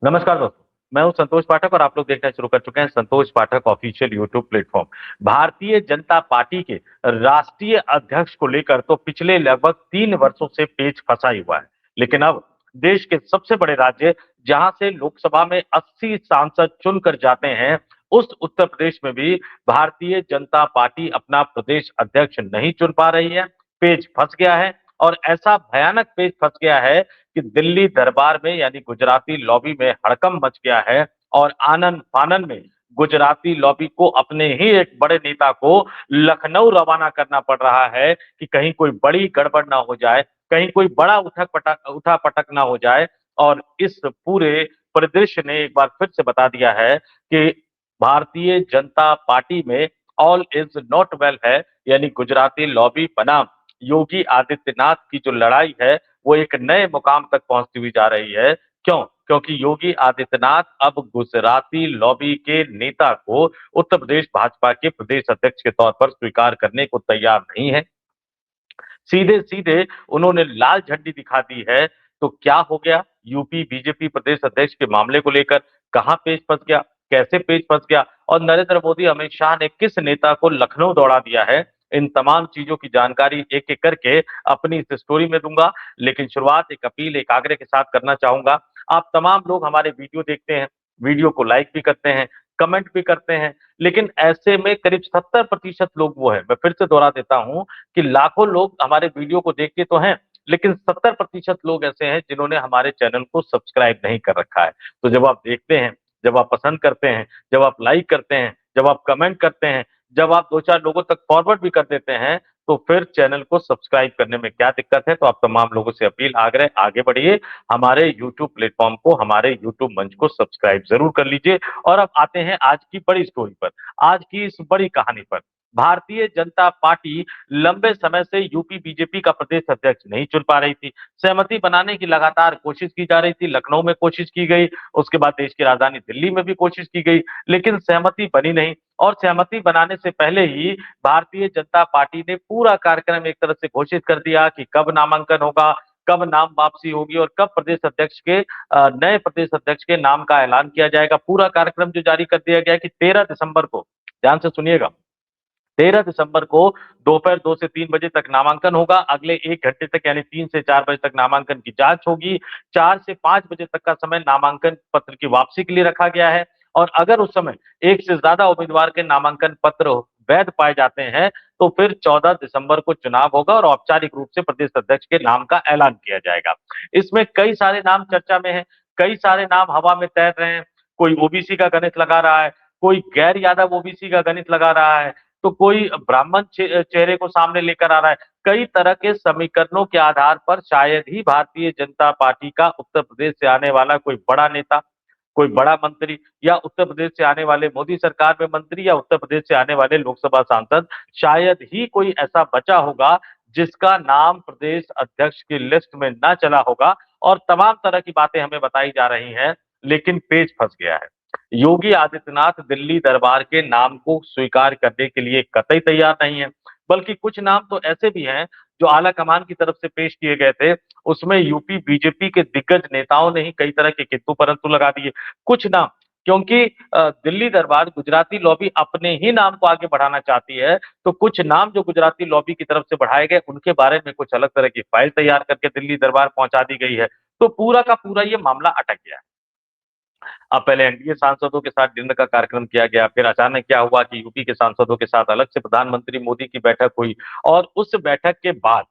नमस्कार दोस्तों, मैं हूं संतोष पाठक और आप लोग देखना शुरू कर चुके हैं संतोष पाठक official YouTube platform. Bharatiya Janata party के राष्ट्रीय अध्यक्ष को लेकर तो पिछले लगभग 3 वर्षों से पेच फंसा ही हुआ है। लेकिन अब देश के सबसे बड़े राज्य जहां से लोकसभा में 80 सांसद चुनकर जाते हैं, उस उत्तर प्रदेश में भी भारतीय जनता पार्टी अपना प्रदेश अध्यक्ष नहीं चुन पा रही है। पेच फंस गया है और ऐसा भयानक पेच फंस गया है कि दिल्ली दरबार में यानी गुजराती लॉबी में हड़कंप मच गया है और आनन फानन में गुजराती लॉबी को अपने ही एक बड़े नेता को लखनऊ रवाना करना पड़ रहा है कि कहीं कोई बड़ी गड़बड़ ना हो जाए, कहीं कोई बड़ा उठा पटक ना हो जाए। और इस पूरे परिदृश्य ने एक बार फिर से बता दिया है कि भारतीय जनता पार्टी में ऑल इज नॉट वेल है, यानी गुजराती लॉबी बनाम योगी आदित्यनाथ की जो लड़ाई है वो एक नए मुकाम तक पहुंचती हुई जा रही है। क्यों? क्योंकि योगी आदित्यनाथ अब गुजराती लॉबी के नेता को उत्तर प्रदेश भाजपा के प्रदेश अध्यक्ष के तौर पर स्वीकार करने को तैयार नहीं है। सीधे सीधे उन्होंने लाल झंडी दिखा दी है। तो क्या हो गया यूपी बीजेपी प्रदेश अध्यक्ष के मामले को लेकर? कहां पेच फंस गया, कैसे पेच फंस गया और नरेंद्र मोदी अमित शाह ने किस नेता को लखनऊ दौड़ा दिया है? इन तमाम चीजों की जानकारी एक एक करके अपनी इस स्टोरी में दूंगा। लेकिन शुरुआत एक अपील, एक आग्रह के साथ करना चाहूंगा। आप तमाम लोग हमारे वीडियो देखते हैं, वीडियो को लाइक भी करते हैं, कमेंट भी करते हैं, लेकिन ऐसे में करीब 70% लोग वो है, मैं फिर से दोहरा देता हूं कि लाखों लोग हमारे वीडियो को देखते तो हैं, लेकिन 70% लोग ऐसे हैं जिन्होंने हमारे चैनल को सब्सक्राइब नहीं कर रखा है। तो जब आप देखते हैं, जब आप पसंद करते हैं, जब आप लाइक करते हैं, जब आप कमेंट करते हैं, जब आप 2-4 लोगों तक फॉरवर्ड भी कर देते हैं, तो फिर चैनल को सब्सक्राइब करने में क्या दिक्कत है? तो आप तमाम लोगों से अपील, आग्रह, आगे बढ़िए, हमारे यूट्यूब प्लेटफॉर्म को, हमारे यूट्यूब मंच को सब्सक्राइब जरूर कर लीजिए। और अब आते हैं आज की बड़ी स्टोरी पर, आज की इस बड़ी कहानी पर। भारतीय जनता पार्टी लंबे समय से यूपी बीजेपी का प्रदेश अध्यक्ष नहीं चुन पा रही थी। सहमति बनाने की लगातार कोशिश की जा रही थी, लखनऊ में कोशिश की गई, उसके बाद देश की राजधानी दिल्ली में भी कोशिश की गई, लेकिन सहमति बनी नहीं। और सहमति बनाने से पहले ही भारतीय जनता पार्टी ने पूरा कार्यक्रम एक तरह से घोषित कर दिया कि कब नामांकन होगा, कब नाम वापसी होगी और कब प्रदेश अध्यक्ष के नए प्रदेश अध्यक्ष के नाम का ऐलान किया जाएगा। पूरा कार्यक्रम जो जारी कर दिया गया कि 13 दिसंबर को, ध्यान से सुनिएगा, 13 दिसंबर को दोपहर 2 से 3 बजे तक नामांकन होगा। अगले 1 घंटे तक यानी 3 से 4 बजे तक नामांकन की जांच होगी। 4 से 5 बजे तक का समय नामांकन पत्र की वापसी के लिए रखा गया है। और अगर उस समय एक से ज्यादा उम्मीदवार के नामांकन पत्र वैध पाए जाते हैं, तो फिर 14 दिसंबर को चुनाव होगा और औपचारिक रूप से प्रदेश अध्यक्ष के नाम का ऐलान किया जाएगा। इसमें कई सारे नाम चर्चा में हैं, कई सारे नाम हवा में तैर रहे हैं। कोई ओबीसी का गणित लगा रहा है, कोई गैर यादव ओबीसी का गणित लगा रहा है, तो कोई ब्राह्मण चेहरे को सामने लेकर आ रहा है। कई तरह के समीकरणों के आधार पर शायद ही भारतीय जनता पार्टी का उत्तर प्रदेश से आने वाला कोई बड़ा नेता, कोई बड़ा मंत्री, या उत्तर प्रदेश से आने वाले मोदी सरकार में मंत्री, या उत्तर प्रदेश से आने वाले लोकसभा सांसद, शायद ही कोई ऐसा बचा होगा जिसका नाम प्रदेश अध्यक्ष की लिस्ट में ना चला होगा। और तमाम तरह की बातें हमें बताई जा रही हैं, लेकिन पेच फंस गया है। योगी आदित्यनाथ दिल्ली दरबार के नाम को स्वीकार करने के लिए कतई तैयार नहीं है, बल्कि कुछ नाम तो ऐसे भी हैं जो आला कमान की तरफ से पेश किए गए थे, उसमें यूपी बीजेपी के दिग्गज नेताओं ने ही कई तरह के किंतु परंतु लगा दिए। कुछ नाम, क्योंकि दिल्ली दरबार गुजराती लॉबी अपने ही नाम को आगे बढ़ाना चाहती है, तो कुछ नाम जो गुजराती लॉबी की तरफ से बढ़ाए गए उनके बारे में कुछ अलग तरह की फाइल तैयार करके दिल्ली दरबार पहुंचा दी गई है। तो पूरा का पूरा ये मामला अटक गया है। अब पहले एनडीए सांसदों के साथ डिनर का कार्यक्रम किया गया, फिर अचानक क्या हुआ कि यूपी के सांसदों के साथ अलग से प्रधानमंत्री मोदी की बैठक हुई। और उस बैठक के बाद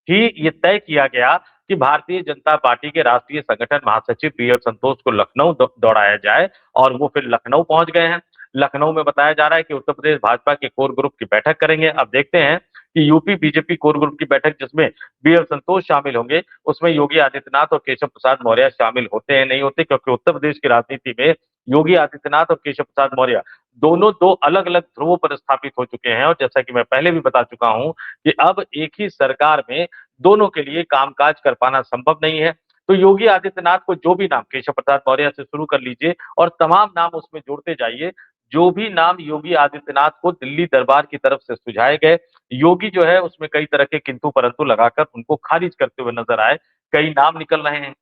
ही ये तय किया गया कि भारतीय जनता पार्टी के राष्ट्रीय संगठन महासचिव बीएल संतोष को लखनऊ दौड़ाया जाए। और वो फिर लखनऊ पहुंच गए हैं। लखनऊ में बताया जा रहा है कि उत्तर प्रदेश भाजपा के कोर ग्रुप की बैठक करेंगे। अब देखते हैं कि यूपी बीजेपी कोर ग्रुप की बैठक जिसमें बीएल संतोष शामिल होंगे, उसमें योगी आदित्यनाथ और केशव प्रसाद मौर्य शामिल होते हैं नहीं होते, क्योंकि उत्तर प्रदेश की राजनीति में योगी आदित्यनाथ और केशव प्रसाद मौर्य दोनों दो अलग अलग ध्रुवों पर स्थापित हो चुके हैं। और जैसा कि मैं पहले भी बता चुका हूं कि अब एक ही सरकार में दोनों के लिए कामकाज कर पाना संभव नहीं है। तो योगी आदित्यनाथ को जो भी नाम, केशव प्रसाद मौर्य से शुरू कर लीजिए और तमाम नाम उसमें जोड़ते जाइए, जो भी नाम योगी आदित्यनाथ को दिल्ली दरबार की तरफ से सुझाए गए, योगी जो है उसमें कई तरह के किंतु परंतु लगाकर उनको खारिज करते हुए नजर आए। कई नाम निकल रहे हैं,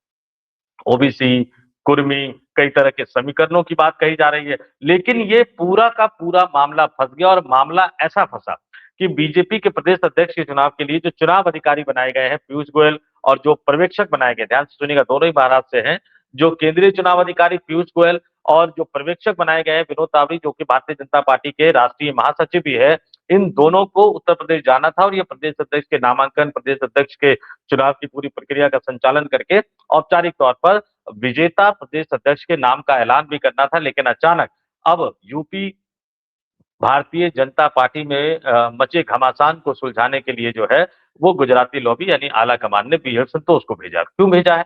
ओबीसी, कुर्मी, कई तरह के समीकरणों की बात कही जा रही है। लेकिन ये पूरा का पूरा मामला फँस गया और मामला ऐसा फँसा कि बीजेपी के प्रदेश अध्यक्ष के चुनाव के लिए जो चुनाव अधिकारी बनाए गए हैं पीयूष गोयल और जो पर्यवेक्षक बनाए गए, ध्यान से सुनिएगा, दोनों ही महाराष्ट्र से हैं। जो केंद्रीय चुनाव अधिकारी पीयूष गोयल और जो पर्यवेक्षक बनाए गए हैं विनोद तावड़ी, जो कि भारतीय जनता पार्टी के राष्ट्रीय महासचिव भी है, इन दोनों को उत्तर प्रदेश जाना था और ये प्रदेश अध्यक्ष के नामांकन, प्रदेश अध्यक्ष के चुनाव की पूरी प्रक्रिया का संचालन करके औपचारिक तौर पर विजेता प्रदेश अध्यक्ष के नाम का ऐलान भी करना था। लेकिन अचानक अब यूपी भारतीय जनता पार्टी में मचे घमासान को सुलझाने के लिए जो है वो गुजराती लॉबी यानी आला कमान ने बी एल संतोष को भेजा। क्यों भेजा है?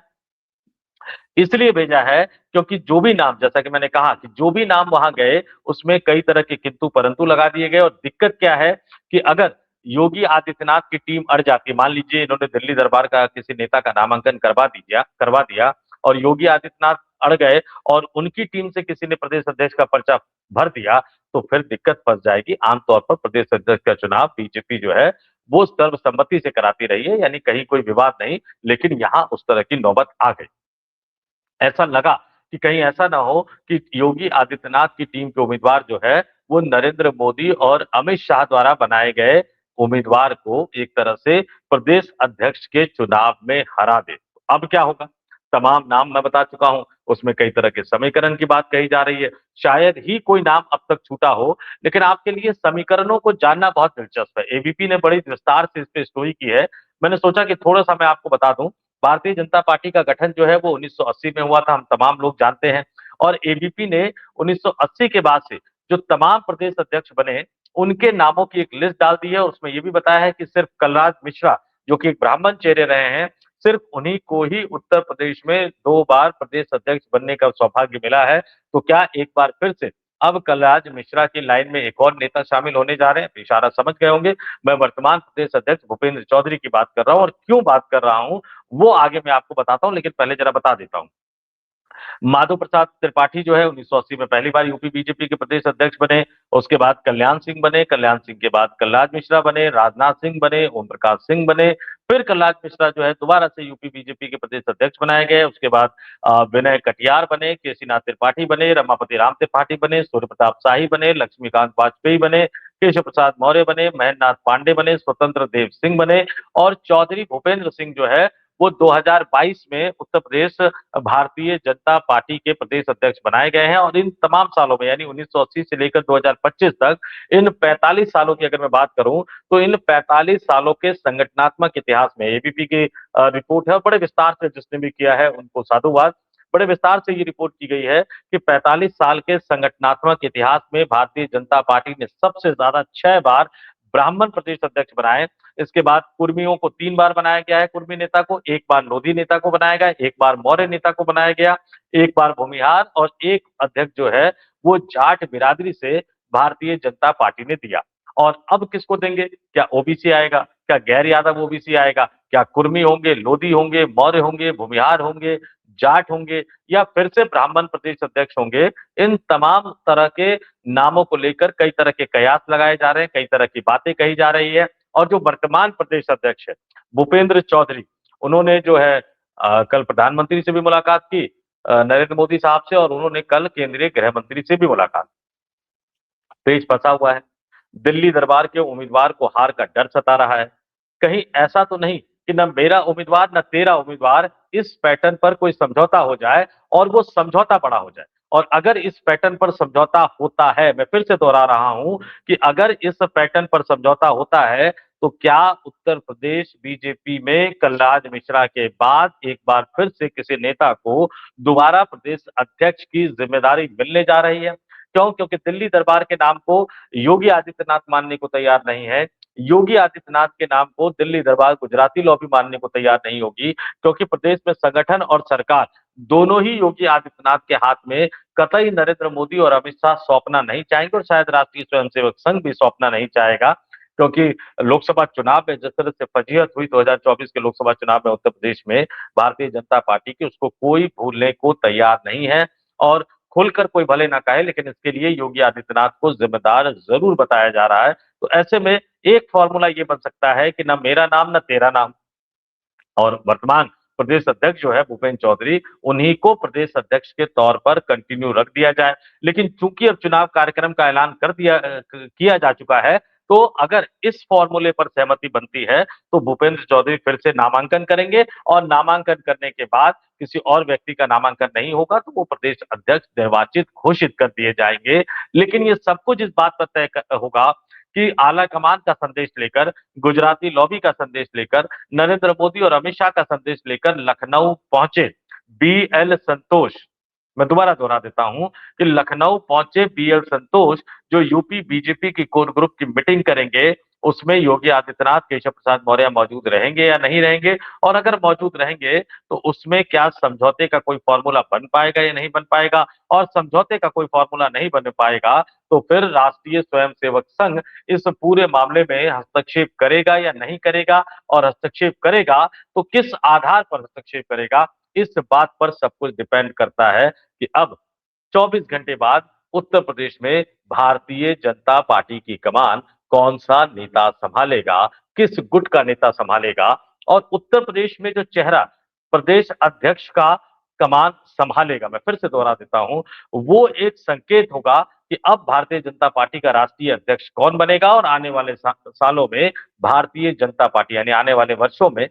इसलिए भेजा है क्योंकि जो भी नाम, जैसा कि मैंने कहा कि जो भी नाम वहां गए उसमें कई तरह के किंतु परंतु लगा दिए गए। और दिक्कत क्या है कि अगर योगी आदित्यनाथ की टीम अड़ जाती, मान लीजिए इन्होंने दिल्ली दरबार का किसी नेता का नामांकन करवा दिया और योगी आदित्यनाथ अड़ गए और उनकी टीम से किसी ने प्रदेश अध्यक्ष का पर्चा भर दिया, तो फिर दिक्कत फंस जाएगी। आमतौर पर प्रदेश अध्यक्ष का चुनाव बीजेपी जो है वो सर्वसम्मति से कराती रही है, यानी कहीं कोई विवाद नहीं। लेकिन यहाँ उस तरह की नौबत आ गई। ऐसा लगा कि कहीं ऐसा ना हो कि योगी आदित्यनाथ की टीम के उम्मीदवार जो है वो नरेंद्र मोदी और अमित शाह द्वारा बनाए गए उम्मीदवार को एक तरह से प्रदेश अध्यक्ष के चुनाव में हरा दे। अब क्या होगा? तमाम नाम मैं बता चुका हूं, उसमें कई तरह के समीकरण की बात कही जा रही है। शायद ही कोई नाम अब तक छूटा हो, लेकिन आपके लिए समीकरणों को जानना बहुत दिलचस्प है। एबीपी ने बड़ी विस्तार से इस पे स्टोरी की है। मैंने सोचा कि थोड़ा सा मैं आपको बता दूं। भारतीय जनता पार्टी का गठन जो है वो 1980 में हुआ था, हम तमाम लोग जानते हैं। और एबीपी ने 1980 के बाद से जो तमाम प्रदेश अध्यक्ष बने उनके नामों की एक लिस्ट डाल दी है। उसमें यह भी बताया है कि सिर्फ कलराज मिश्रा, जो कि एक ब्राह्मण चेहरे रहे हैं, सिर्फ उन्हीं को ही उत्तर प्रदेश में 2 बार प्रदेश अध्यक्ष बनने का सौभाग्य मिला है। तो क्या एक बार फिर से अब कलराज मिश्रा की लाइन में एक और नेता शामिल होने जा रहे हैं? तो इशारा समझ गए होंगे। मैं वर्तमान प्रदेश अध्यक्ष भूपेंद्र चौधरी की बात कर रहा हूं और क्यों बात कर रहा हूं वो आगे मैं आपको बताता हूं, लेकिन पहले जरा बता देता हूं। माधव प्रसाद त्रिपाठी जो है 1980 में पहली बार यूपी बीजेपी के प्रदेश अध्यक्ष बने। उसके बाद कल्याण सिंह बने, कल्याण सिंह के बाद कलराज मिश्रा बने, राजनाथ सिंह बने, ओम प्रकाश सिंह बने। फिर कलराज मिश्रा जो है दोबारा से यूपी बीजेपी के प्रदेश अध्यक्ष बनाए गए। उसके बाद विनय कटियार बने, केसीनाथ त्रिपाठी बने, रमापति राम त्रिपाठी बने, सूर्य प्रताप शाही बने, लक्ष्मीकांत वाजपेयी बने, केशव प्रसाद मौर्य बने, महेंद्र नाथ पांडे बने, स्वतंत्र देव सिंह बने और चौधरी भूपेंद्र सिंह जो है वो 2022 में उत्तर प्रदेश भारतीय जनता पार्टी के प्रदेश अध्यक्ष बनाए गए हैं। और इन तमाम सालों में यानी 1980 से लेकर 2025 तक इन 45 सालों की अगर मैं बात करूं तो इन 45 सालों के संगठनात्मक इतिहास में एबीपी की रिपोर्ट है, बड़े विस्तार से जिसने भी किया है उनको साधुवाद। बड़े विस्तार से ये रिपोर्ट की गई है कि 45 साल के संगठनात्मक इतिहास में भारतीय जनता पार्टी ने सबसे ज्यादा 6 बार ब्राह्मण प्रदेश अध्यक्ष बनाए। इसके बाद कुर्मियों को 3 बार बनाया गया है, कुर्मी नेता को 1 बार लोधी नेता को बनाया गया, 1 बार मौर्य नेता को बनाया गया, 1 बार भूमिहार और एक अध्यक्ष जो है वो जाट बिरादरी से भारतीय जनता पार्टी ने दिया। और अब किसको देंगे? क्या ओबीसी आएगा? क्या गैर यादव ओबीसी आएगा? क्या कुर्मी होंगे, लोधी होंगे, मौर्य होंगे, भूमिहार होंगे, जाट होंगे या फिर से ब्राह्मण प्रदेश अध्यक्ष होंगे? इन तमाम तरह के नामों को लेकर कई तरह के कयास लगाए जा रहे हैं, कई तरह की बातें कही जा रही है। और जो वर्तमान प्रदेश अध्यक्ष है भूपेंद्र चौधरी, उन्होंने जो है कल प्रधानमंत्री से भी मुलाकात की, नरेंद्र मोदी साहब से, और उन्होंने कल केंद्रीय गृह मंत्री से भी मुलाकात। पेच फंसा हुआ है। दिल्ली दरबार के उम्मीदवार को हार का डर सता रहा है। कहीं ऐसा तो नहीं कि न मेरा उम्मीदवार न तेरा उम्मीदवार, इस पैटर्न पर कोई समझौता हो जाए और वो समझौता बड़ा हो जाए। और अगर इस पैटर्न पर समझौता होता है, मैं फिर से दोहरा रहा हूं कि अगर इस पैटर्न पर समझौता होता है तो क्या उत्तर प्रदेश बीजेपी में कलराज मिश्रा के बाद एक बार फिर से किसी नेता को दोबारा प्रदेश अध्यक्ष की जिम्मेदारी मिलने जा रही है? क्यों? क्योंकि दिल्ली दरबार के नाम को योगी आदित्यनाथ मानने को तैयार नहीं है। योगी आदित्यनाथ के नाम को दिल्ली दरबार गुजराती लॉबी मानने को तैयार नहीं होगी, क्योंकि प्रदेश में संगठन और सरकार दोनों ही योगी आदित्यनाथ के हाथ में कतई नरेंद्र मोदी और अमित शाह सौंपना नहीं चाहेंगे और शायद राष्ट्रीय स्वयंसेवक संघ भी सौंपना नहीं चाहेगा। क्योंकि लोकसभा चुनाव में जिस तरह से फजीहत हुई 2024 के लोकसभा चुनाव में उत्तर प्रदेश में भारतीय जनता पार्टी की, उसको कोई भूलने को तैयार नहीं है। और खुलकर कोई भले ना कहे, लेकिन इसके लिए योगी आदित्यनाथ को जिम्मेदार जरूर बताया जा रहा है। तो ऐसे में एक फॉर्मूला ये बन सकता है कि ना मेरा नाम ना तेरा नाम। और वर्तमान प्रदेश अध्यक्ष जो है भूपेंद्र चौधरी, उन्हीं को प्रदेश अध्यक्ष के तौर पर कंटिन्यू रख दिया जाए। लेकिन चूंकि अब चुनाव कार्यक्रम का ऐलान कर दिया किया जा चुका है, तो अगर इस फॉर्मूले पर सहमति बनती है, तो भूपेंद्र चौधरी फिर से नामांकन करेंगे और नामांकन करने के बाद किसी और व्यक्ति का नामांकन नहीं होगा, तो वो प्रदेश अध्यक्ष निर्वाचित घोषित कर दिए जाएंगे। लेकिन ये सब कुछ इस बात पर तय होगा कि आला कमान का संदेश लेकर, गुजराती लॉबी का संदेश लेकर, नरेंद्र मोदी और अमित शाह का संदेश लेकर लखनऊ पहुंचे बीएल संतोष। मैं दोबारा दोहरा देता हूं कि लखनऊ पहुंचे बीएल संतोष, जो यूपी बीजेपी की कोर ग्रुप की मीटिंग करेंगे, उसमें योगी आदित्यनाथ, केशव प्रसाद मौर्य मौजूद रहेंगे या नहीं रहेंगे, और अगर मौजूद रहेंगे तो उसमें क्या समझौते का कोई फॉर्मूला बन पाएगा या नहीं बन पाएगा, और समझौते का कोई फॉर्मूला नहीं बन पाएगा तो फिर राष्ट्रीय स्वयंसेवक संघ इस पूरे मामले में हस्तक्षेप करेगा या नहीं करेगा, और हस्तक्षेप करेगा तो किस आधार पर हस्तक्षेप करेगा, इस बात पर सब कुछ डिपेंड करता है कि अब 24 घंटे बाद उत्तर प्रदेश में भारतीय जनता पार्टी की कमान कौन सा नेता संभालेगा, किस गुट का नेता संभालेगा, और उत्तर प्रदेश में जो चेहरा प्रदेश अध्यक्ष का कमान संभालेगा, मैं फिर से दोहरा देता हूं, वो एक संकेत होगा कि अब भारतीय जनता पार्टी का राष्ट्रीय अध्यक्ष कौन बनेगा, और आने वाले सालों में भारतीय जनता पार्टी यानी आने वाले वर्षों में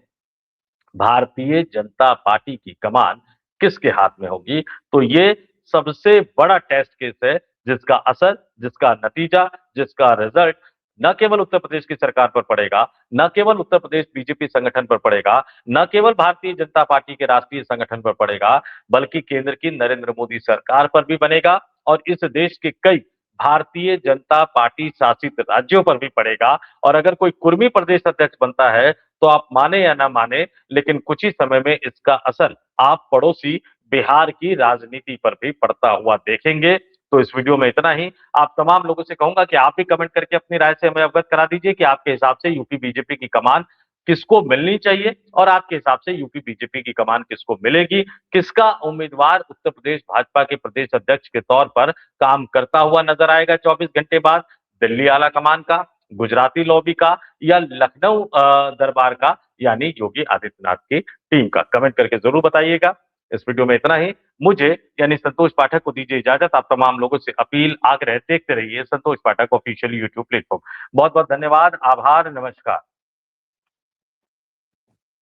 भारतीय जनता पार्टी की कमान किसके हाथ में होगी। तो ये सबसे बड़ा टेस्ट केस है, जिसका असर, जिसका नतीजा, जिसका रिजल्ट न केवल उत्तर प्रदेश की सरकार पर पड़ेगा, न केवल उत्तर प्रदेश बीजेपी संगठन पर पड़ेगा, न केवल भारतीय जनता पार्टी के राष्ट्रीय संगठन पर पड़ेगा, बल्कि केंद्र की नरेंद्र मोदी सरकार पर भी बनेगा, और इस देश के कई भारतीय जनता पार्टी शासित राज्यों पर भी पड़ेगा। और अगर कोई कुर्मी प्रदेश अध्यक्ष बनता है, तो आप माने या ना माने, लेकिन कुछ ही समय में इसका असर आप पड़ोसी बिहार की राजनीति पर भी पड़ता हुआ देखेंगे। तो इस वीडियो में इतना ही। आप तमाम लोगों से कहूंगा कि आप भी कमेंट करके अपनी राय से हमें अवगत करा दीजिए कि आपके हिसाब से यूपी बीजेपी की कमान किसको मिलनी चाहिए, और आपके हिसाब से यूपी बीजेपी की कमान किसको मिलेगी, किसका उम्मीदवार उत्तर प्रदेश भाजपा के प्रदेश अध्यक्ष के तौर पर काम करता हुआ नजर आएगा 24 घंटे बाद, दिल्ली आला कमान का, गुजराती लॉबी का, या लखनऊ दरबार का यानी योगी आदित्यनाथ की टीम का। कमेंट करके जरूर बताइएगा। इस वीडियो में इतना ही। मुझे यानी संतोष पाठक को दीजिए इजाजत। आप तमाम लोगों से अपील, आग्रह, देखते रहिए संतोष पाठक ऑफिशियल यूट्यूब प्लेटफॉर्म। बहुत बहुत धन्यवाद, आभार, नमस्कार।